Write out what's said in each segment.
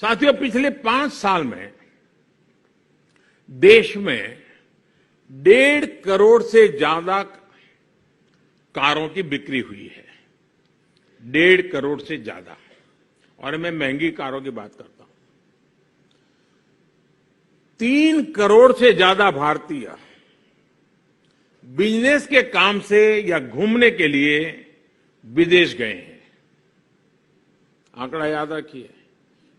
साथियों, पिछले 5 साल में देश में 1.5 करोड़ से ज्यादा कारों की बिक्री हुई है। 1.5 करोड़ से ज्यादा। और मैं महंगी कारों की बात करता हूं। 3 करोड़ से ज्यादा भारतीय बिजनेस के काम से या घूमने के लिए विदेश गए हैं। आंकड़ा याद रखिए,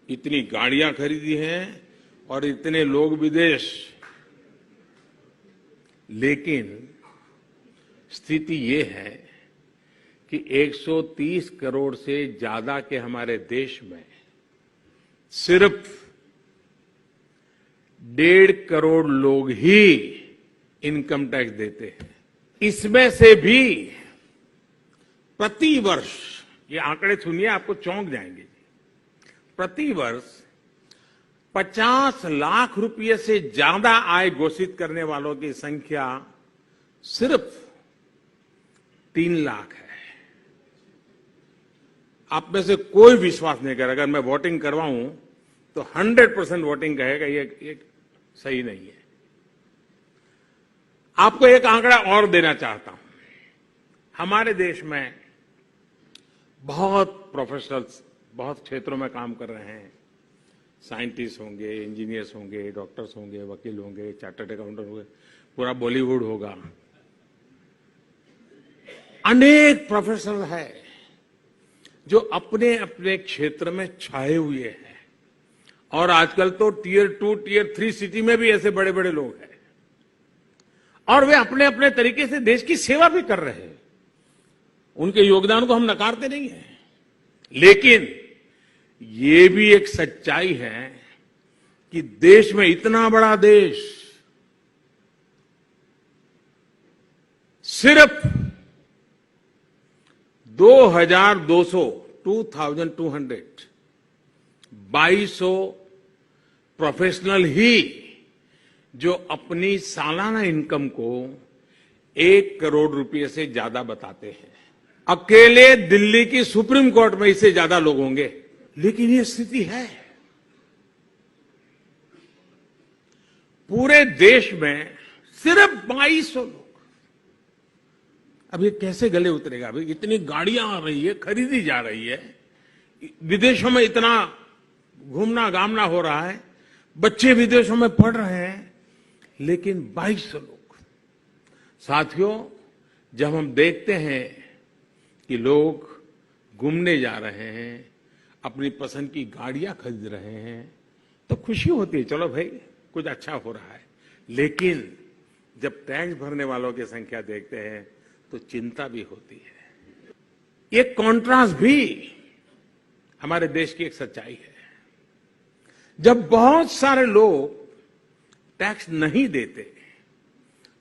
इतनी गाड़ियां खरीदी हैं और इतने लोग विदेश। लेकिन स्थिति ये है कि 130 करोड़ से ज्यादा के हमारे देश में सिर्फ 1.5 करोड़ लोग ही इनकम टैक्स देते हैं। इसमें से भी प्रतिवर्ष, ये आंकड़े सुनिए आपको चौंक जाएंगे, प्रतिवर्ष 50 लाख रुपए से ज्यादा आय घोषित करने वालों की संख्या सिर्फ 3 लाख है। आप में से कोई विश्वास नहीं करेगा, अगर मैं वोटिंग करवाऊं तो 100% वोटिंग कहेगा ये सही नहीं है। आपको एक आंकड़ा और देना चाहता हूं। हमारे देश में बहुत प्रोफेशनल्स बहुत क्षेत्रों में काम कर रहे हैं। साइंटिस्ट होंगे, इंजीनियर्स होंगे, डॉक्टर्स होंगे, वकील होंगे, चार्टर्ड अकाउंटेंट होंगे, पूरा बॉलीवुड होगा। अनेक प्रोफेशनल है जो अपने अपने क्षेत्र में छाए हुए हैं। और आजकल तो टियर 2, टियर 3 सिटी में भी ऐसे बड़े बड़े लोग हैं और वे अपने अपने तरीके से देश की सेवा भी कर रहे हैं। उनके योगदान को हम नकारते नहीं हैं, लेकिन ये भी एक सच्चाई है कि देश में, इतना बड़ा देश, सिर्फ 2200 प्रोफेशनल ही जो अपनी सालाना इनकम को 1 करोड़ रुपए से ज्यादा बताते हैं। अकेले दिल्ली की सुप्रीम कोर्ट में इससे ज्यादा लोग होंगे। लेकिन ये स्थिति है। पूरे देश में सिर्फ 2200 लोग। अब ये कैसे गले उतरेगा? अभी इतनी गाड़ियां आ रही है, खरीदी जा रही है, विदेशों में इतना घूमना गामना हो रहा है, बच्चे विदेशों में पढ़ रहे हैं, लेकिन 2200 लोग। साथियों, जब हम देखते हैं कि लोग घूमने जा रहे हैं, अपनी पसंद की गाड़ियां खरीद रहे हैं, तो खुशी होती है, चलो भाई कुछ अच्छा हो रहा है। लेकिन जब टैक्स भरने वालों की संख्या देखते हैं तो चिंता भी होती है। ये कॉन्ट्रास्ट भी हमारे देश की एक सच्चाई है। जब बहुत सारे लोग टैक्स नहीं देते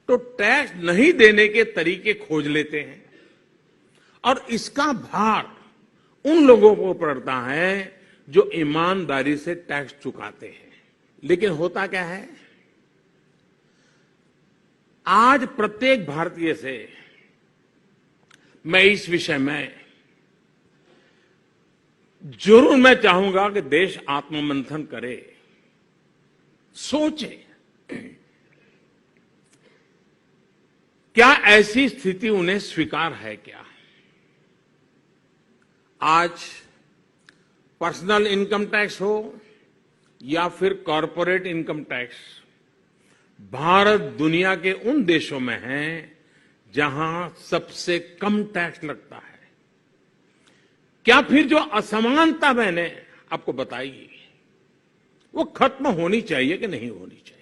तो टैक्स नहीं देने के तरीके खोज लेते हैं और इसका भार उन लोगों को पड़ता है जो ईमानदारी से टैक्स चुकाते हैं। लेकिन होता क्या है, आज प्रत्येक भारतीय से मैं इस विषय में जरूर मैं चाहूंगा कि देश आत्ममंथन करे, सोचे क्या ऐसी स्थिति उन्हें स्वीकार है क्या? आज पर्सनल इनकम टैक्स हो या फिर कॉरपोरेट इनकम टैक्स, भारत दुनिया के उन देशों में है जहां सबसे कम टैक्स लगता है। क्या फिर जो असमानता मैंने आपको बताई वो खत्म होनी चाहिए कि नहीं होनी चाहिए?